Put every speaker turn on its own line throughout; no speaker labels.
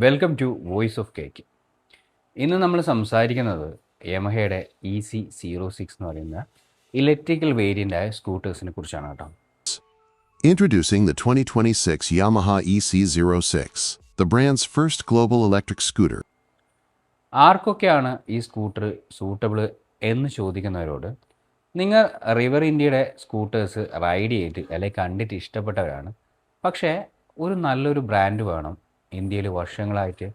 Welcome to voice of cake. ഇന്ന് നമ്മൾ സംസാരിക്കുന്നത് യമഹയുടെ EC06 എന്ന് പറയുന്ന ഇലക്ട്രിക്കൽ വേരിയൻ്റായ സ്കൂട്ടേഴ്സിനെ കുറിച്ചാണ് കേട്ടോ.
Introducing the 2026 Yamaha EC06, the brand's first global electric scooter.
ആർക്കൊക്കെയാണ് ഈ സ്കൂട്ടർ സൂട്ടബിൾ എന്ന് ചോദിക്കുന്നവരോട്, നിങ്ങൾ റിവർ ഇന്ത്യയുടെ സ്കൂട്ടേഴ്സ് റൈഡ് ചെയ്ത് അല്ലെങ്കിൽ കണ്ടിട്ട് ഇഷ്ടപ്പെട്ടവരാണ്, പക്ഷേ ഒരു നല്ലൊരു ബ്രാൻഡ് വേണം, ഇന്ത്യയിൽ വർഷങ്ങളായിട്ട്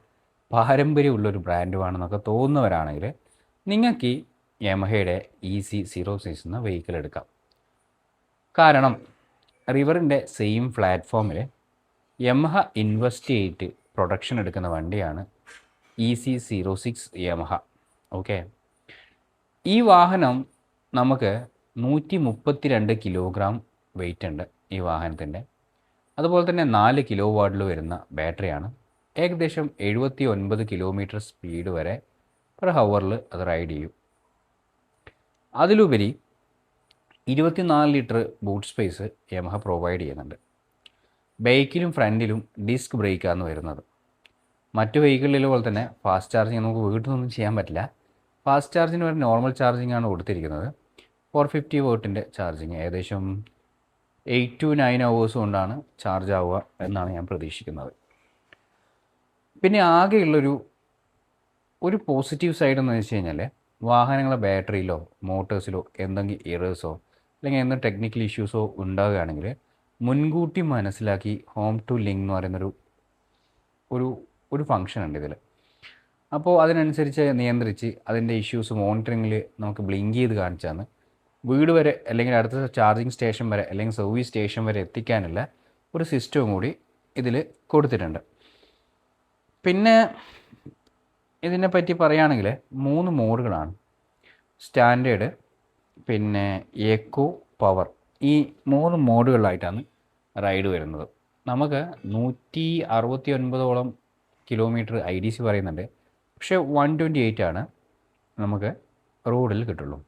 പാരമ്പര്യമുള്ളൊരു ബ്രാൻഡ് വേണമെന്നൊക്കെ തോന്നുന്നവരാണെങ്കിൽ നിങ്ങൾക്ക് ഈ യമഹയുടെ EC06 എന്ന വെഹിക്കിൾ എടുക്കാം. കാരണം റിവറിൻ്റെ സെയിം പ്ലാറ്റ്ഫോമിൽ യമഹ ഇൻവെസ്റ്റ് ചെയ്തിട്ട് പ്രൊഡക്ഷൻ എടുക്കുന്ന വണ്ടിയാണ് EC06 യമഹ. ഓക്കെ, ഈ വാഹനം നമുക്ക് 132 കിലോഗ്രാം വെയിറ്റ് ഉണ്ട് ഈ വാഹനത്തിൻ്റെ. അതുപോലെ തന്നെ 4 കിലോ വാട്ടിൽ വരുന്ന ബാറ്ററിയാണ്. ഏകദേശം 79 കിലോമീറ്റർ സ്പീഡ് വരെ പെർ ഹവറിൽ അത് റൈഡ് ചെയ്യും. അതിലുപരി 24 litre boot space Yamaha provide ചെയ്യുന്നുണ്ട്. ബൈക്കിലും ഫ്രണ്ടിലും ഡിസ്ക് ബ്രേക്കാണ് വരുന്നത്. മറ്റു വെഹിക്കിളിലെ പോലെ തന്നെ ഫാസ്റ്റ് ചാർജിങ് നമുക്ക് വീട്ടിൽ നിന്നൊന്നും ചെയ്യാൻ പറ്റില്ല. ഫാസ്റ്റ് ചാർജിന് വരെ നോർമൽ ചാർജിങ് ആണ് കൊടുത്തിരിക്കുന്നത്. 450 വോട്ടിൻ്റെ ചാർജിങ് ഏകദേശം 8 to 9 hours കൊണ്ടാണ് ചാർജ് ആവുക എന്നാണ് ഞാൻ പ്രതീക്ഷിക്കുന്നത്. പിന്നെ ആകെയുള്ളൊരു പോസിറ്റീവ് സൈഡ് എന്ന് വെച്ച് കഴിഞ്ഞാൽ, വാഹനങ്ങളെ ബാറ്ററിയിലോ മോട്ടേഴ്സിലോ എന്തെങ്കിലും എറേഴ്സോ അല്ലെങ്കിൽ എന്തെങ്കിലും ടെക്നിക്കൽ ഇഷ്യൂസോ ഉണ്ടാവുകയാണെങ്കിൽ മുൻകൂട്ടി മനസ്സിലാക്കി ഹോം ടു ലിങ്ക് എന്ന് പറയുന്നൊരു ഒരു ഫങ്ഷൻ ഉണ്ട് ഇതിൽ. അപ്പോൾ അതിനനുസരിച്ച് നിയന്ത്രിച്ച് അതിൻ്റെ ഇഷ്യൂസ് മോണിറ്ററിങ്ങിൽ നമുക്ക് ബ്ലിങ്ക് ചെയ്ത് കാണിച്ചാണ് വീട് വരെ അല്ലെങ്കിൽ അടുത്ത ചാർജിങ് സ്റ്റേഷൻ വരെ അല്ലെങ്കിൽ സർവീസ് സ്റ്റേഷൻ വരെ എത്തിക്കാനുള്ള ഒരു സിസ്റ്റവും കൂടി ഇതിൽ കൊടുത്തിട്ടുണ്ട്. പിന്നെ ഇതിനെപ്പറ്റി പറയുകയാണെങ്കിൽ 3 മോഡുകളാണ്: സ്റ്റാൻഡേർഡ്, പിന്നെ എക്കോ, പവർ. ഈ 3 മോഡുകളിലായിട്ടാണ് റൈഡ് വരുന്നത്. നമുക്ക് 169ഓളം കിലോമീറ്റർ IDC പറയുന്നുണ്ട്, പക്ഷേ 128 ആണ് നമുക്ക് റോഡിൽ കിട്ടുള്ളൂ.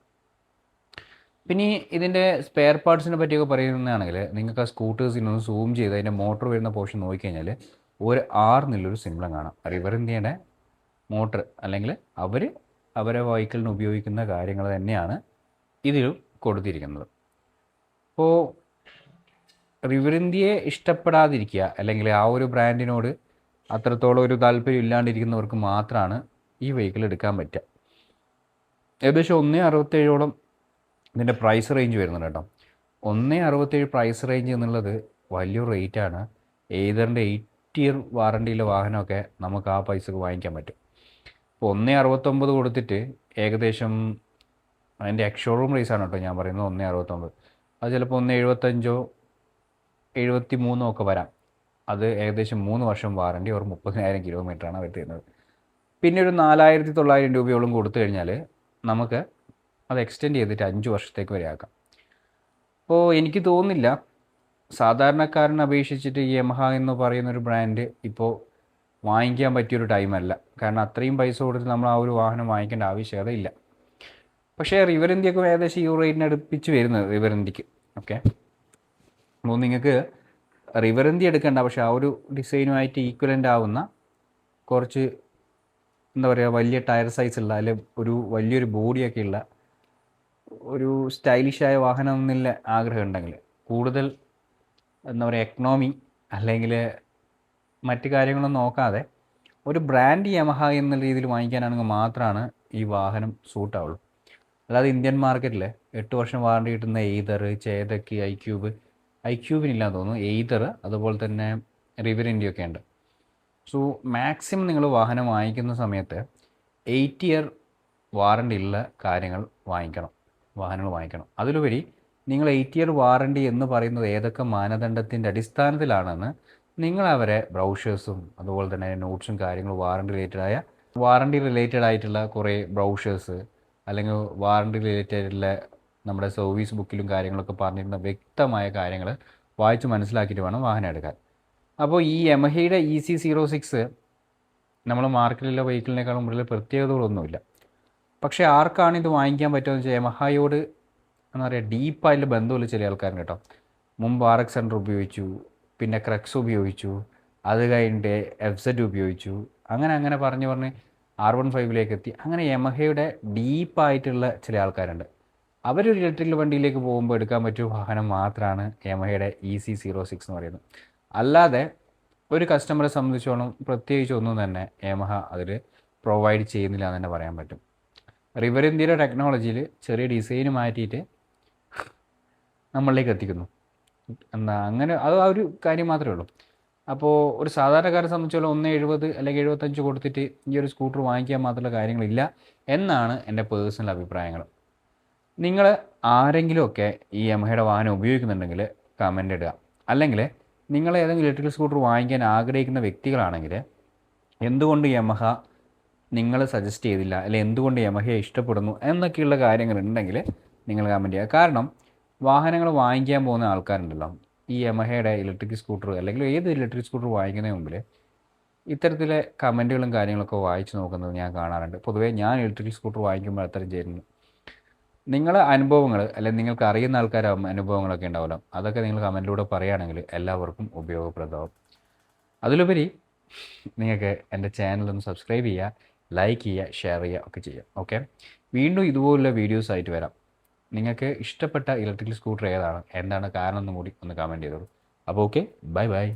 പിന്നെ ഇതിൻ്റെ സ്പെയർ പാർട്സിനെ പറ്റിയൊക്കെ പറയുന്നതാണെങ്കിൽ, നിങ്ങൾക്ക് ആ സ്കൂട്ടേഴ്സിനൊന്ന് സൂം ചെയ്ത് അതിൻ്റെ മോട്ടർ വരുന്ന പോർഷൻ നോക്കിക്കഴിഞ്ഞാൽ ഒരു R എന്നുള്ളൊരു സിംബളം കാണാം. റിവർ ഇന്ത്യയുടെ മോട്ടർ അല്ലെങ്കിൽ അവരെ വെഹിക്കിളിന് ഉപയോഗിക്കുന്ന കാര്യങ്ങൾ തന്നെയാണ് ഇതിലും കൊടുത്തിരിക്കുന്നത്. അപ്പോൾ റിവർ ഇന്ത്യയെ ഇഷ്ടപ്പെടാതിരിക്കുക അല്ലെങ്കിൽ ആ ഒരു ബ്രാൻഡിനോട് അത്രത്തോളം ഒരു താല്പര്യം ഇല്ലാണ്ടിരിക്കുന്നവർക്ക് മാത്രമാണ് ഈ വെഹിക്കിൾ എടുക്കാൻ പറ്റുക. ഏകദേശം 1.67ഓളം ഇതിൻ്റെ പ്രൈസ് റേഞ്ച് വരുന്നുണ്ട് കേട്ടോ. 1.67 പ്രൈസ് റേഞ്ച് എന്നുള്ളത് വലിയൊരു റേറ്റാണ്. ഏതറിൻ്റെ 8 ഇയർ വാറണ്ടിയിലെ വാഹനമൊക്കെ നമുക്ക് ആ പൈസക്ക് വാങ്ങിക്കാൻ പറ്റും. ഇപ്പോൾ 1.69 കൊടുത്തിട്ട് ഏകദേശം അതിൻ്റെ എക്സ്ഷോറൂം റേസാണ് കേട്ടോ ഞാൻ പറയുന്നത് 1.69. അത് ചിലപ്പോൾ 1.75 73 ഒക്കെ വരാം. അത് ഏകദേശം 3 വർഷം വാറണ്ടി, ഒരു 30,000 കിലോമീറ്ററാണ് അവർ തരുന്നത്. പിന്നെ ഒരു 4,900 രൂപയോളം കൊടുത്തു കഴിഞ്ഞാൽ നമുക്ക് അത് എക്സ്റ്റെൻഡ് ചെയ്തിട്ട് 5 വർഷത്തേക്ക് വരെ ആക്കാം. അപ്പോൾ എനിക്ക് തോന്നുന്നില്ല സാധാരണക്കാരനെ അപേക്ഷിച്ചിട്ട് യമഹ എന്ന് പറയുന്നൊരു ബ്രാൻഡ് ഇപ്പോൾ വാങ്ങിക്കാൻ പറ്റിയൊരു ടൈമല്ല. കാരണം അത്രയും പൈസ കൊടുത്ത് നമ്മൾ ആ ഒരു വാഹനം വാങ്ങിക്കേണ്ട ആവശ്യകത ഇല്ല. പക്ഷേ റിവർ ഇന്ത്യക്ക് ഏകദേശം ഈ റേറ്റിന് അടുപ്പിച്ച് വരുന്നത് റിവർ ഇന്ത്യക്ക്. ഓക്കെ, അപ്പോൾ നിങ്ങൾക്ക് റിവർ ഇന്ത്യ എടുക്കേണ്ട, പക്ഷേ ആ ഒരു ഡിസൈനുമായിട്ട് ഈക്വലൻ്റ് ആവുന്ന കുറച്ച് എന്താ പറയുക വലിയ ടയർ സൈസുള്ള അല്ലെങ്കിൽ ഒരു വലിയൊരു ബോഡിയൊക്കെ ഉള്ള ഒരു സ്റ്റൈലിഷായ വാഹനം എന്നുള്ള ആഗ്രഹം ഉണ്ടെങ്കിൽ, കൂടുതൽ എന്താ പറയുക എക്കണോമി അല്ലെങ്കിൽ മറ്റു കാര്യങ്ങളൊന്നും നോക്കാതെ ഒരു ബ്രാൻഡ് യമഹ എന്ന രീതിയിൽ വാങ്ങിക്കാനാണെങ്കിൽ മാത്രമാണ് ഈ വാഹനം സൂട്ടാവുള്ളൂ. അല്ലാതെ ഇന്ത്യൻ മാർക്കറ്റിൽ 8 വർഷം വാറണ്ടി കിട്ടുന്ന എയ്തർ, ചേതക്ക്, ഐക്യൂബിനില്ലാന്ന് തോന്നുന്നു, എയ്തർ, അതുപോലെ തന്നെ റിവർ ഇന്ത്യയൊക്കെ ഉണ്ട്. സോ മാക്സിമം നിങ്ങൾ വാഹനം വാങ്ങിക്കുന്ന സമയത്ത് 8 ഇയർ വാറണ്ടി ഉള്ള വാഹനങ്ങൾ വാങ്ങിക്കണം. അതിലുപരി നിങ്ങൾ 8 ഇയർ വാറണ്ടി എന്ന് പറയുന്നത് ഏതൊക്കെ മാനദണ്ഡത്തിൻ്റെ അടിസ്ഥാനത്തിലാണെന്ന് നിങ്ങൾ അവരെ ബ്രൗഷേഴ്സും അതുപോലെ തന്നെ നോട്ട്സും കാര്യങ്ങളും വാറണ്ടി റിലേറ്റഡ് ആയിട്ടുള്ള കുറേ ബ്രൗഷേഴ്സ് അല്ലെങ്കിൽ വാറണ്ടി റിലേറ്റഡ് ആയിട്ടുള്ള നമ്മുടെ സർവീസ് ബുക്കിലും കാര്യങ്ങളൊക്കെ പറഞ്ഞിരുന്ന വ്യക്തമായ കാര്യങ്ങൾ വായിച്ച് മനസ്സിലാക്കിയിട്ട് വേണം വാഹനം എടുക്കാൻ. അപ്പോൾ ഈ യമഹയുടെ EC06 നമ്മൾ മാർക്കറ്റിലെ വെഹിക്കിളിനേക്കാളും കൂടുതൽ പ്രത്യേകതകളൊന്നുമില്ല. പക്ഷേ ആർക്കാണ് ഇത് വാങ്ങിക്കാൻ പറ്റുമെന്ന് വെച്ചാൽ യമഹയോട് എന്താ പറയുക ഡീപ്പായിട്ട് ബന്ധമുള്ള ചില ആൾക്കാരുണ്ട് കേട്ടോ. മുമ്പ് RX 100 ഉപയോഗിച്ചു, പിന്നെ ക്രക്സ് ഉപയോഗിച്ചു, അത് കഴിഞ്ഞിട്ട് എഫ്സെറ്റ് ഉപയോഗിച്ചു, അങ്ങനെ പറഞ്ഞ് R15 എത്തി. അങ്ങനെ യമഹയുടെ ഡീപ്പായിട്ടുള്ള ചില ആൾക്കാരുണ്ട്. അവരൊരു ഇലക്ട്രിക്കൽ വണ്ടിയിലേക്ക് പോകുമ്പോൾ എടുക്കാൻ പറ്റിയ വാഹനം മാത്രമാണ് യമഹയുടെ EC06 എന്ന് പറയുന്നത്. അല്ലാതെ ഒരു കസ്റ്റമറെ സംബന്ധിച്ചോളം പ്രത്യേകിച്ച് ഒന്നും തന്നെ യമഹ അതിൽ പ്രൊവൈഡ് ചെയ്യുന്നില്ല എന്ന് തന്നെ പറയാൻ പറ്റും. റിവർ ഇന്ത്യയുടെ ടെക്നോളജിയിൽ ചെറിയ ഡിസൈൻ മാറ്റിയിട്ട് നമ്മളിലേക്ക് എത്തിക്കുന്നു. അങ്ങനെ അത് ആ ഒരു കാര്യം മാത്രമേ ഉള്ളൂ. അപ്പോൾ ഒരു സാധാരണക്കാരെ സംബന്ധിച്ചോളം 1.70 അല്ലെങ്കിൽ 75 കൊടുത്തിട്ട് ഈ ഒരു സ്കൂട്ടർ വാങ്ങിക്കാൻ മാത്രമുള്ള കാര്യങ്ങളില്ല എന്നാണ് എൻ്റെ പേഴ്സണൽ അഭിപ്രായങ്ങൾ. നിങ്ങൾ ആരെങ്കിലുമൊക്കെ ഈ യമഹയുടെ വാഹനം ഉപയോഗിക്കുന്നുണ്ടെങ്കിൽ കമൻ്റ് ഇടുക. അല്ലെങ്കിൽ നിങ്ങൾ ഏതെങ്കിലും ഇലക്ട്രിക്കൽ സ്കൂട്ടർ വാങ്ങിക്കാൻ ആഗ്രഹിക്കുന്ന വ്യക്തികളാണെങ്കിൽ എന്തുകൊണ്ട് യമഹ നിങ്ങൾ സജസ്റ്റ് ചെയ്തില്ല, അല്ലെങ്കിൽ എന്തുകൊണ്ട് യമഹയെ ഇഷ്ടപ്പെടുന്നു എന്നൊക്കെയുള്ള കാര്യങ്ങളുണ്ടെങ്കിൽ നിങ്ങൾ കമൻറ്റ് ചെയ്യുക. കാരണം വാഹനങ്ങൾ വാങ്ങിക്കാൻ പോകുന്ന ആൾക്കാരുണ്ടല്ലോ, ഈ യമഹയുടെ ഇലക്ട്രിക് സ്കൂട്ടർ അല്ലെങ്കിൽ ഏത് ഇലക്ട്രിക് സ്കൂട്ടർ വാങ്ങിക്കുന്നതിന് മുമ്പിൽ ഇത്തരത്തിലെ കമൻറ്റുകളും കാര്യങ്ങളൊക്കെ വായിച്ച് നോക്കുന്നത് ഞാൻ കാണാറുണ്ട്. പൊതുവേ ഞാൻ ഇലക്ട്രിക് സ്കൂട്ടർ വാങ്ങിക്കുമ്പോൾ അത്തരം ചെയ്യുന്നു. നിങ്ങളുടെ അനുഭവങ്ങൾ അല്ലെങ്കിൽ നിങ്ങൾക്ക് അറിയുന്ന ആൾക്കാരുടെ അനുഭവങ്ങളൊക്കെ ഉണ്ടാവുമല്ലോ, അതൊക്കെ നിങ്ങൾ കമൻറ്റിലൂടെ പറയുകയാണെങ്കിൽ എല്ലാവർക്കും ഉപയോഗപ്രദമാവും. അതിലുപരി നിങ്ങൾക്ക് എൻ്റെ ചാനലൊന്ന് സബ്സ്ക്രൈബ് ചെയ്യുക, ലൈക്ക് ചെയ്യുക, ഷെയർ ചെയ്യുക ഒക്കെ ചെയ്യുക. ഓക്കെ, വീണ്ടും ഇതുപോലുള്ള വീഡിയോസ് ആയിട്ട് വരാം. നിങ്ങൾക്ക് ഇഷ്ടപ്പെട്ട ഇലക്ട്രിക്കൽ സ്കൂട്ടർ ഏതാണ്, എന്താണ് കാരണം എന്നും കൂടി ഒന്ന് കമൻറ്റ് ചെയ്തോളൂ. അപ്പോൾ ഓക്കെ, ബൈ.